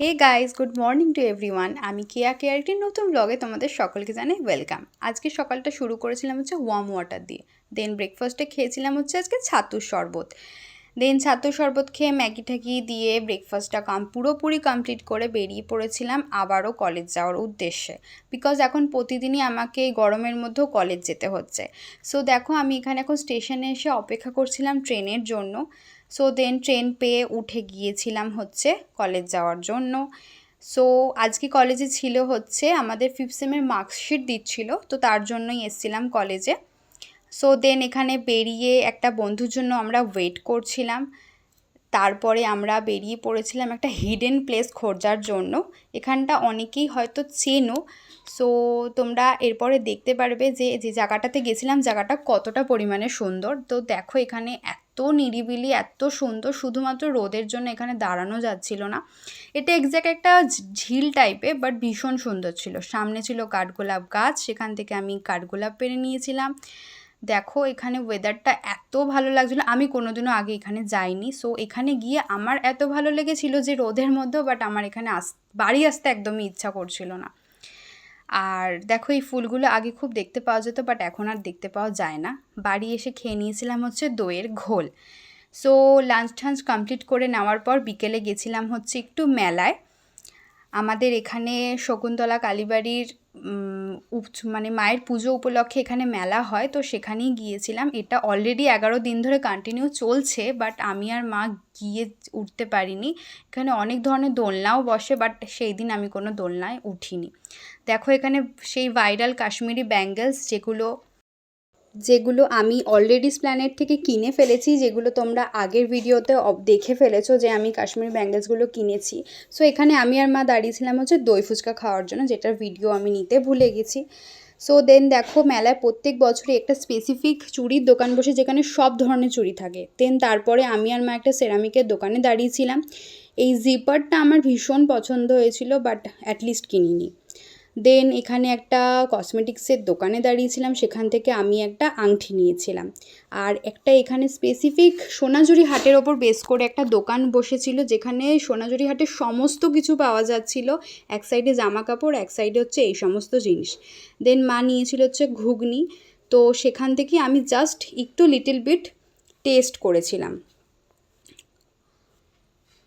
Hey guys, good morning to everyone. আমি কেয়া কেয়ারটির নতুন ব্লগে তোমাদের সকলকে জানাই ওয়েলকাম। আজকে সকালটা শুরু করেছিলাম হচ্ছে ওয়ার্ম ওয়াটার দিয়ে। দেন ব্রেকফাস্টে খেয়েছিলাম হচ্ছে আজকে ছাতুর শরবত। দেন ছাতুর শরবত খেয়ে ম্যাগি ট্যাগি দিয়ে ব্রেকফাস্টটা পুরোপুরি কমপ্লিট করে বেরিয়ে পড়েছিলাম আবারও কলেজ যাওয়ার উদ্দেশ্যে। বিকজ এখন প্রতিদিনই আমাকে এই গরমের মধ্যেও কলেজ যেতে হচ্ছে। সো দেখো, আমি এখানে এখন স্টেশনে এসে অপেক্ষা করছিলাম ট্রেনের জন্য। সো দেন ট্রেন পেয়ে উঠে গিয়েছিলাম হচ্ছে কলেজ যাওয়ার জন্য। সো আজকে কলেজে ছিল হচ্ছে আমাদের 5th সেমের মার্কশিট দিচ্ছিল, তো তার জন্যই এসেছিলাম কলেজে। সো দেন এখানে বেরিয়ে একটা বন্ধুর জন্য আমরা ওয়েট করছিলাম। তারপরে আমরা বেরিয়ে পড়েছিলাম একটা হিডেন প্লেস খোঁজার জন্য। এখানটা অনেকেই হয়তো চেনো। সো তোমরা এরপরে দেখতে পারবে যে যে জায়গাটাতে গেছিলাম জায়গাটা কতটা পরিমাণে সুন্দর। তো দেখো, এখানে এত নিরিবিলি, এত সুন্দর, শুধুমাত্র রোদের জন্য এখানে দাঁড়ানো যাচ্ছিল না। এটা এক্স্যাক্ট একটা ঝিল টাইপের, বাট ভীষণ সুন্দর ছিল। সামনে ছিল কাঠগোলাপ গাছ, সেখান থেকে আমি কাঠগোলাপ পেরে নিয়েছিলাম। দেখো এখানে ওয়েদারটা এত ভালো লাগছিলো, আমি কোনোদিনও আগে এখানে যাইনি। সো এখানে গিয়ে আমার এত ভালো লেগেছিলো যে রোদের মধ্যেও, বাট আমার এখানে বাড়ি আসতে একদমই ইচ্ছা করছিল না। আর দেখো, এই ফুলগুলো আগে খুব দেখতে পাওয়া যেত, বাট এখন আর দেখতে পাওয়া যায় না। বাড়ি এসে খেয়ে নিয়েছিলাম হচ্ছে দইয়ের ঘোল। সো লাঞ্চ টাঞ্চ কমপ্লিট করে নেওয়ার পর বিকেলে গেছিলাম হচ্ছে একটু মেলায়। আমাদের এখানে শকুন্তলা কালীবাড়ির মানে মায়ের পুজো উপলক্ষে এখানে মেলা হয়, তো সেখানেই গিয়েছিলাম। এটা অলরেডি 11 দিন ধরে কন্টিনিউ চলছে, বাট আমি আর মা গিয়ে উঠতে পারিনি। এখানে অনেক ধরনের দোলনাও বসে, বাট সেই দিন আমি কোনো দোলনায় উঠিনি। দেখো এখানে সেই ভাইরাল কাশ্মীরি ব্যাঙ্গেলস, যেগুলো আমি অলরেডি স্প্ল্যানেড থেকে কিনে ফেলেছি, যেগুলো তোমরা আগের ভিডিওতে দেখে ফেলেছো যে আমি কাশ্মীরি ব্যাঙ্গেলসগুলো কিনেছি। সো এখানে আমি আর মা দাঁড়িয়েছিলাম হচ্ছে দই ফুচকা খাওয়ার জন্য, যেটার ভিডিও আমি নিতে ভুলে গেছি। সো দেন দেখো, মেলায় প্রত্যেক বছরই একটা স্পেসিফিক চুড়ির দোকান বসে, যেখানে সব ধরনের চুড়ি থাকে। দেন তারপরে আমি আর মা একটা সেরামিকের দোকানে দাঁড়িয়েছিলাম। এই জিপারটা আমার ভীষণ পছন্দ হয়েছিল, বাট অ্যাটলিস্ট কিনিনি। দেন এখানে একটা কসমেটিক্সের দোকানে দাঁড়িয়েছিলাম, সেখান থেকে আমি একটা আংটি নিয়েছিলাম। আর একটা এখানে স্পেসিফিক সোনাঝুরি হাটের ওপর বেস করে একটা দোকান বসেছিল, যেখানে সোনাঝুরি হাটের সমস্ত কিছু পাওয়া যাচ্ছিল। এক সাইডে জামা কাপড়, এক সাইডে হচ্ছে এই সমস্ত জিনিস। দেন মা নিয়েছিল হচ্ছে ঘুগনি, তো সেখান থেকে আমি জাস্ট একটু লিটল বিট টেস্ট করেছিলাম।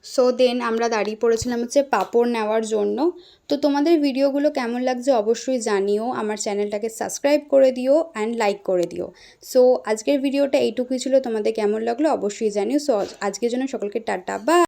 সো দেন আমরা দাঁড়িয়ে পড়েছিলাম হচ্ছে পাঁপড় নেওয়ার জন্য। তো তোমাদের ভিডিওগুলো কেমন লাগছে অবশ্যই জানিও, আমার চ্যানেলটাকে সাবস্ক্রাইব করে দিও অ্যান্ড লাইক করে দিও। সো আজকের ভিডিওটা এইটুকুই ছিল, তোমাদের কেমন লাগলো অবশ্যই জানিও। সো আজকের জন্য সকলকে টাটা, বাই।